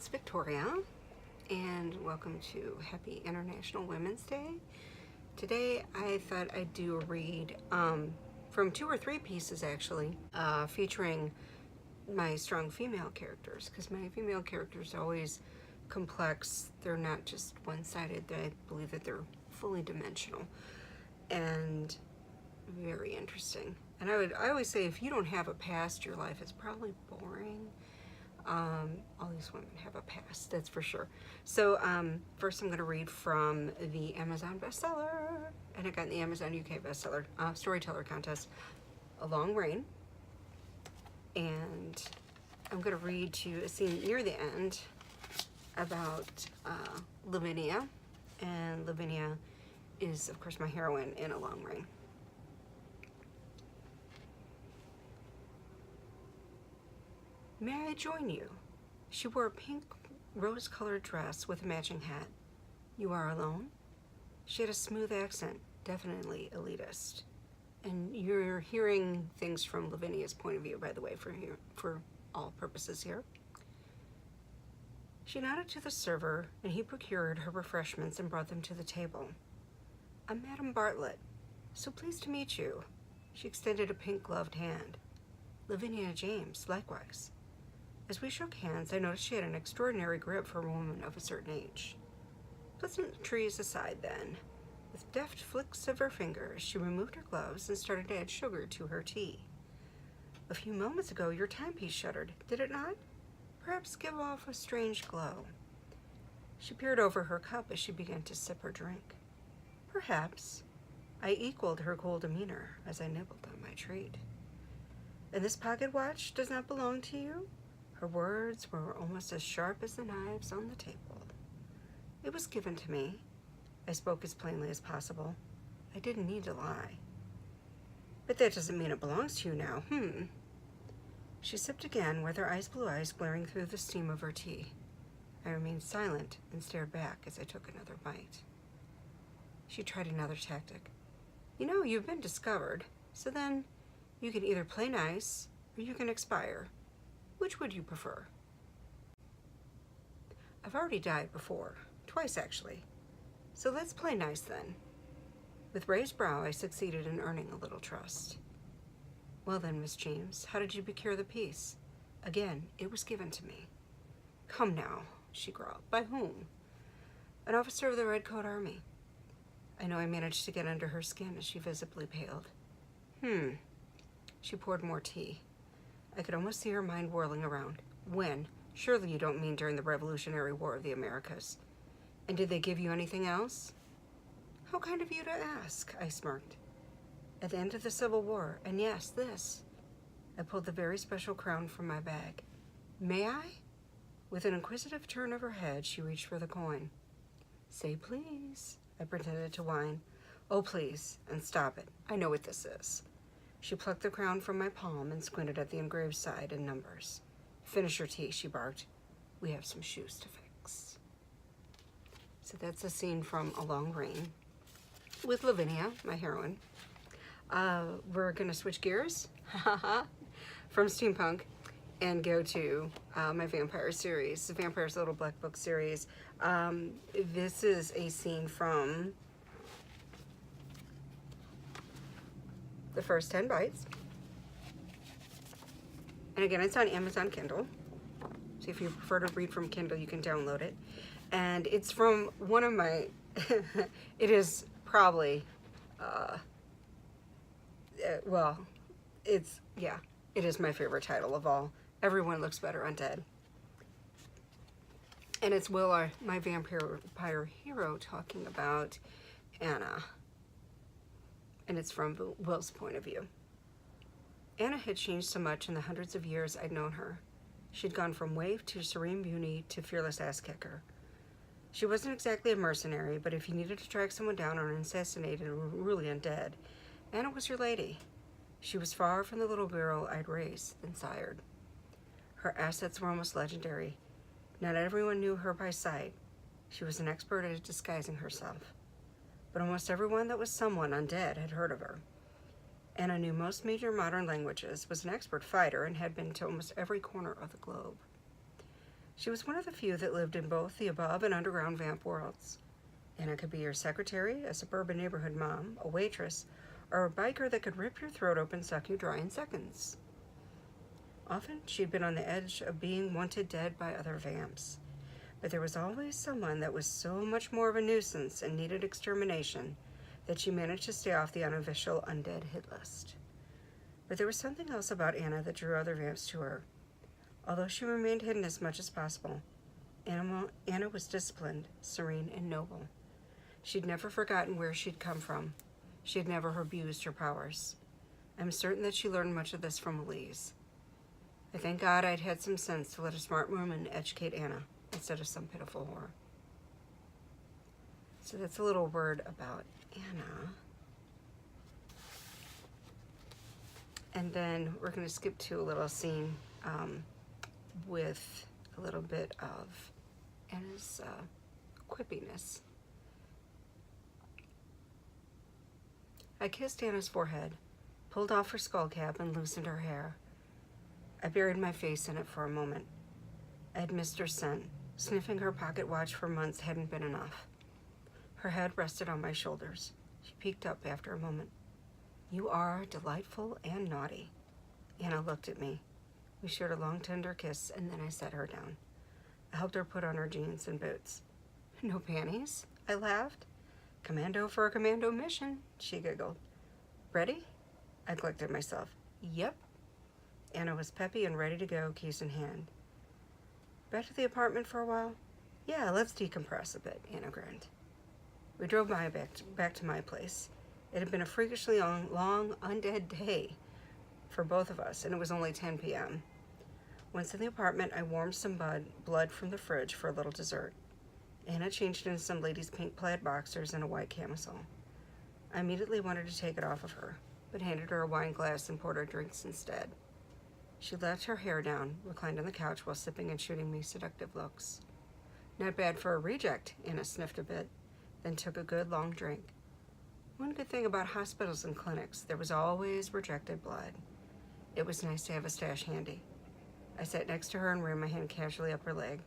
it's Victoria, and welcome to Happy International Women's Day. Today I thought I'd do a read from 2 or 3 pieces actually, featuring my strong female characters, because my female characters are always complex. They're not just one-sided. I believe that they're fully dimensional and very interesting. And I always say, if you don't have a past, your life is probably boring. All these women have a past, that's for sure. So first I'm going to read from the Amazon bestseller, and I got in the Amazon UK bestseller storyteller contest, A Long Rain. And I'm going to read to a scene near the end about Lavinia. And Lavinia is, of course, my heroine in A Long Rain. May I join you? She wore a pink rose-colored dress with a matching hat. You are alone? She had a smooth accent, definitely elitist. And you're hearing things from Lavinia's point of view, by the way, for all purposes here. She nodded to the server, and he procured her refreshments and brought them to the table. I'm Madame Bartlett, so pleased to meet you. She extended a pink-gloved hand. Lavinia James, likewise. As we shook hands, I noticed she had an extraordinary grip for a woman of a certain age. Pleasantries aside then, with deft flicks of her fingers, she removed her gloves and started to add sugar to her tea. A few moments ago, your timepiece shuddered, did it not? Perhaps give off a strange glow. She peered over her cup as she began to sip her drink. Perhaps. I equaled her cool demeanor as I nibbled on my treat. And this pocket watch does not belong to you? Her words were almost as sharp as the knives on the table. It was given to me. I spoke as plainly as possible. I didn't need to lie. But that doesn't mean it belongs to you now, She sipped again with her blue eyes glaring through the steam of her tea. I remained silent and stared back as I took another bite. She tried another tactic. You know, you've been discovered, so then you can either play nice or you can expire. Which would you prefer? I've already died before, twice actually. So let's play nice then. With raised brow, I succeeded in earning a little trust. Well then, Miss James, how did you procure the piece? Again, it was given to me. Come now, she growled. By whom? An officer of the Redcoat Army. I know I managed to get under her skin as she visibly paled. She poured more tea. I could almost see her mind whirling around. When? Surely you don't mean during the Revolutionary War of the Americas. And did they give you anything else? How kind of you to ask, I smirked. At the end of the Civil War, and yes, this. I pulled the very special crown from my bag. May I? With an inquisitive turn of her head, she reached for the coin. Say please, I pretended to whine. Oh, please, and stop it. I know what this is. She plucked the crown from my palm and squinted at the engraved side and numbers. Finish your tea, she barked. We have some shoes to fix. So that's a scene from A Long Rain with Lavinia, my heroine. We're gonna switch gears from steampunk and go to my vampire series, the Vampire's Little Black Book series. This is a scene from The First 10 Bites. And again, it's on Amazon Kindle. So if you prefer to read from Kindle, you can download it. And it's from one of my, it is probably, it is my favorite title of all. Everyone Looks Better Undead. And it's Will, my vampire hero, talking about Anna. And it's from Will's point of view. Anna had changed so much in the hundreds of years I'd known her. She'd gone from waif to serene beauty to fearless ass-kicker. She wasn't exactly a mercenary, but if you needed to track someone down or assassinate and were really undead, Anna was your lady. She was far from the little girl I'd raised and sired. Her assets were almost legendary. Not everyone knew her by sight. She was an expert at disguising herself. But almost everyone that was someone undead had heard of her. Anna knew most major modern languages, was an expert fighter, and had been to almost every corner of the globe. She was one of the few that lived in both the above and underground vamp worlds. Anna could be your secretary, a suburban neighborhood mom, a waitress, or a biker that could rip your throat open, suck you dry in seconds. Often, she'd been on the edge of being wanted dead by other vamps. But there was always someone that was so much more of a nuisance and needed extermination that she managed to stay off the unofficial undead hit list. But there was something else about Anna that drew other vamps to her. Although she remained hidden as much as possible, Anna was disciplined, serene, and noble. She'd never forgotten where she'd come from. She had never abused her powers. I'm certain that she learned much of this from Elise. I thank God I'd had some sense to let a smart woman educate Anna instead of some pitiful whore. So that's a little word about Anna. And then we're going to skip to a little scene with a little bit of Anna's quippiness. I kissed Anna's forehead, pulled off her skull cap, and loosened her hair. I buried my face in it for a moment. I had missed her scent. Sniffing her pocket watch for months hadn't been enough. Her head rested on my shoulders. She peeked up after a moment. You are delightful and naughty. Anna looked at me. We shared a long, tender kiss, and then I set her down. I helped her put on her jeans and boots. No panties? I laughed. Commando for a commando mission, she giggled. Ready? I clicked at myself. Yep. Anna was peppy and ready to go, keys in hand. Back to the apartment for a while? Yeah, let's decompress a bit, Anna grinned. We drove back to my place. It had been a freakishly long, undead day for both of us, and it was only 10 p.m. Once in the apartment, I warmed some blood from the fridge for a little dessert. Anna changed into some lady's pink plaid boxers and a white camisole. I immediately wanted to take it off of her, but handed her a wine glass and poured her drinks instead. She let her hair down, reclined on the couch while sipping and shooting me seductive looks. Not bad for a reject, Anna sniffed a bit, then took a good long drink. One good thing about hospitals and clinics, there was always rejected blood. It was nice to have a stash handy. I sat next to her and ran my hand casually up her leg.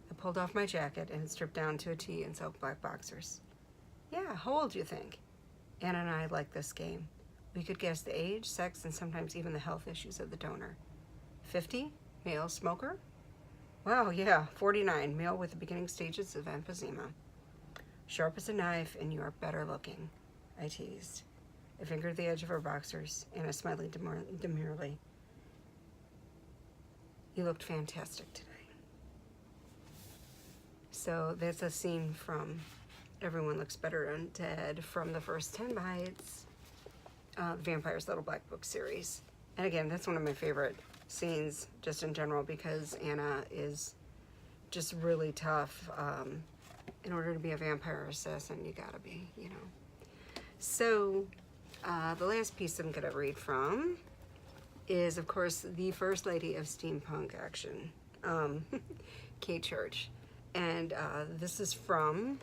I pulled off my jacket and stripped down to a tee and silk black boxers. Yeah, how old do you think? Anna and I liked this game. We could guess the age, sex, and sometimes even the health issues of the donor. 50? Male smoker? Wow, yeah, 49. Male with the beginning stages of emphysema. Sharp as a knife, and you are better looking, I teased. I fingered the edge of her boxers, Anna smiling demurely. You looked fantastic today. So that's a scene from Everyone Looks Better Undead from the first 10 Bites. Vampire's Little Black Book series. And again, that's one of my favorite scenes just in general because Anna is just really tough. In order to be a vampire assassin, you gotta be, you know. So, the last piece I'm gonna read from is, of course, the First Lady of Steampunk Action, Kate Church. And this is from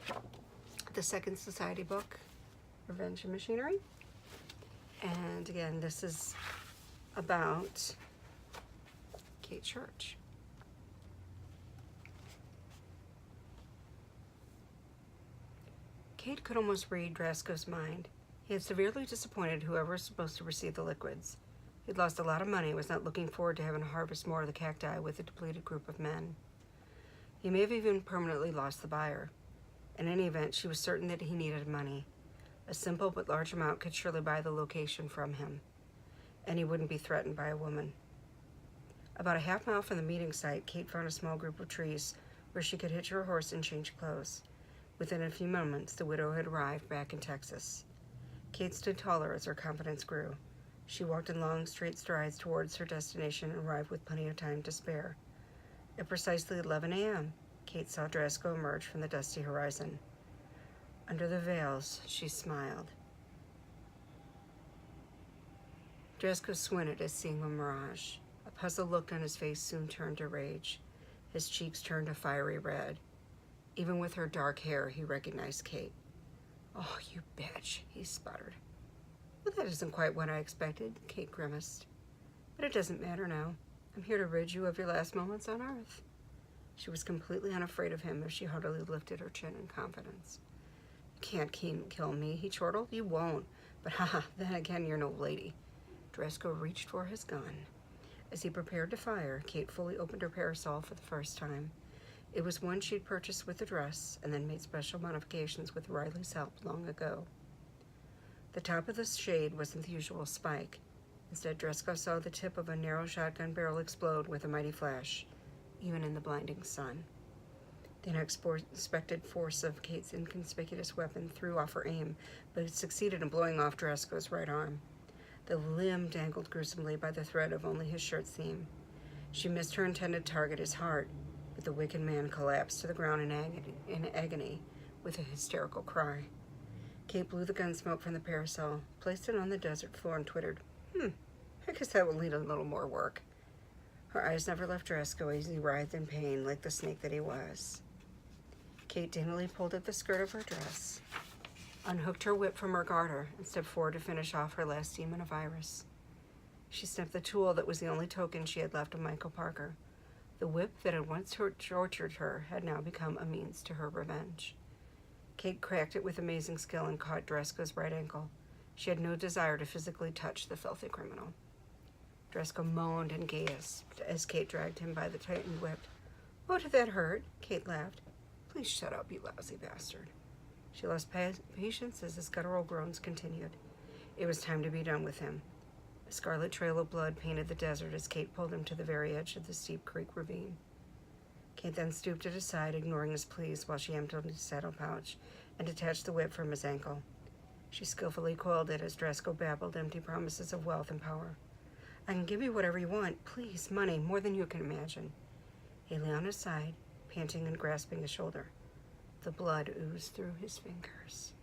the Second Society book, Revenge and Machinery. And again, this is about Kate Church. Kate could almost read Drasko's mind. He had severely disappointed whoever was supposed to receive the liquids. He'd lost a lot of money and was not looking forward to having to harvest more of the cacti with a depleted group of men. He may have even permanently lost the buyer. In any event, she was certain that he needed money. A simple but large amount could surely buy the location from him, and he wouldn't be threatened by a woman. About a half mile from the meeting site, Kate found a small group of trees where she could hitch her horse and change clothes. Within a few moments, the widow had arrived back in Texas. Kate stood taller as her confidence grew. She walked in long, straight strides towards her destination and arrived with plenty of time to spare. At precisely 11 a.m., Kate saw Drasko emerge from the dusty horizon. Under the veils, she smiled. Drasko squinted as seeing a mirage. A puzzled look on his face soon turned to rage. His cheeks turned a fiery red. Even with her dark hair, he recognized Kate. Oh, you bitch, he sputtered. Well, that isn't quite what I expected, Kate grimaced. But it doesn't matter now. I'm here to rid you of your last moments on Earth. She was completely unafraid of him as she haughtily lifted her chin in confidence. "You can't kill me," he chortled. "You won't. But haha, then again, you're no lady." Dresko reached for his gun. As he prepared to fire, Kate fully opened her parasol for the first time. It was one she'd purchased with the dress and then made special modifications with Riley's help long ago. The top of the shade wasn't the usual spike. Instead, Dresko saw the tip of a narrow shotgun barrel explode with a mighty flash, even in the blinding sun. The unexpected force of Kate's inconspicuous weapon threw off her aim, but it succeeded in blowing off Dresko's right arm. The limb dangled gruesomely by the thread of only his shirt seam. She missed her intended target, his heart, but the wicked man collapsed to the ground in agony with a hysterical cry. Kate blew the gun smoke from the parasol, placed it on the desert floor, and twittered, I guess that will need a little more work." Her eyes never left Dresko as he writhed in pain like the snake that he was. Kate daintily pulled at the skirt of her dress, unhooked her whip from her garter, and stepped forward to finish off her last demon of Iris. She snipped the tool that was the only token she had left of Michael Parker. The whip that had once tortured her had now become a means to her revenge. Kate cracked it with amazing skill and caught Dresko's right ankle. She had no desire to physically touch the filthy criminal. Dresko moaned and gasped as Kate dragged him by the tightened whip. "Oh, did that hurt?" Kate laughed. "Please shut up, you lousy bastard." She lost patience as his guttural groans continued. It was time to be done with him. A scarlet trail of blood painted the desert as Kate pulled him to the very edge of the steep creek ravine. Kate then stooped at his side, ignoring his pleas, while she emptied his saddle pouch and detached the whip from his ankle. She skillfully coiled it as Dresko babbled empty promises of wealth and power. "I can give you whatever you want. Please, money, more than you can imagine." He lay on his side, panting and grasping his shoulder. The blood oozed through his fingers.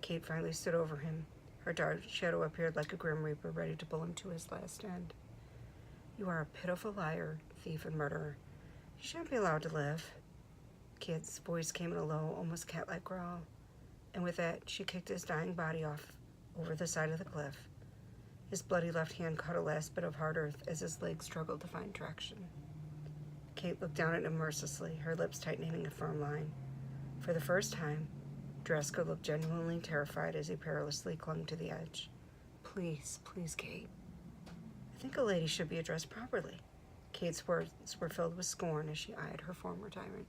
Kate finally stood over him. Her dark shadow appeared like a grim reaper, ready to pull him to his last end. "You are a pitiful liar, thief, and murderer. You shouldn't be allowed to live." Kate's voice came in a low, almost cat-like growl, and with that, she kicked his dying body off over the side of the cliff. His bloody left hand caught a last bit of hard earth as his legs struggled to find traction. Kate looked down at him mercilessly, her lips tightening in a firm line. For the first time, Dresko looked genuinely terrified as he perilously clung to the edge. Please, Kate. I think a lady should be addressed properly." Kate's words were filled with scorn as she eyed her former tyrant.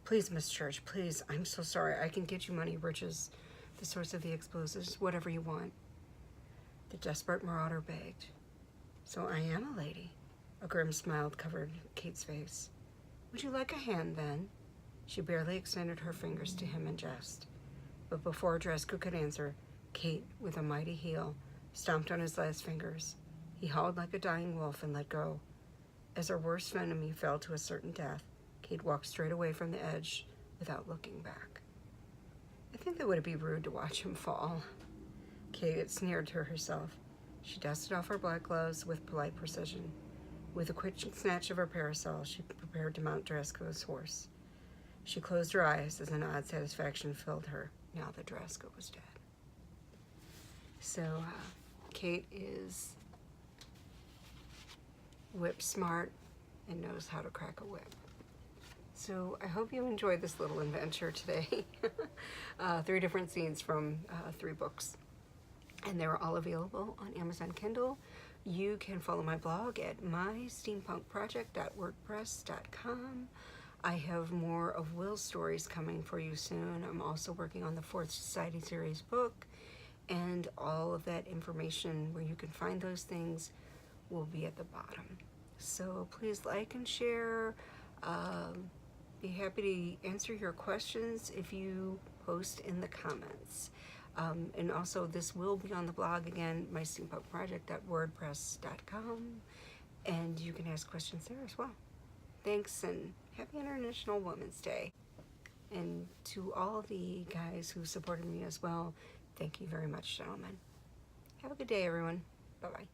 "Please, Miss Church, please, I'm so sorry. I can get you money, riches, the source of the explosives, whatever you want." The desperate marauder begged. "So I am a lady." A grim smile covered Kate's face. "Would you like a hand, then?" She barely extended her fingers to him in jest. But before Dresko could answer, Kate, with a mighty heel, stomped on his last fingers. He howled like a dying wolf and let go. As her worst enemy fell to a certain death, Kate walked straight away from the edge without looking back. I think that would be rude to watch him fall. Kate sneered to herself. She dusted off her black gloves with polite precision. With a quick snatch of her parasol, she prepared to mount Dresko's horse. She closed her eyes as an odd satisfaction filled her, now that Dresko was dead. So, Kate is whip smart and knows how to crack a whip. So I hope you enjoyed this little adventure today. 3 different scenes from 3 books. And they're all available on Amazon Kindle. You can follow my blog at mysteampunkproject.wordpress.com. I have more of Will's stories coming for you soon. I'm also working on the 4th Society series book, and all of that information where you can find those things will be at the bottom. So please like and share. Be happy to answer your questions if you post in the comments. And also this will be on the blog again, mysteampunkproject.wordpress.com, and you can ask questions there as well. Thanks, and happy International Women's Day. And to all the guys who supported me as well, thank you very much, gentlemen. Have a good day, everyone. Bye-bye.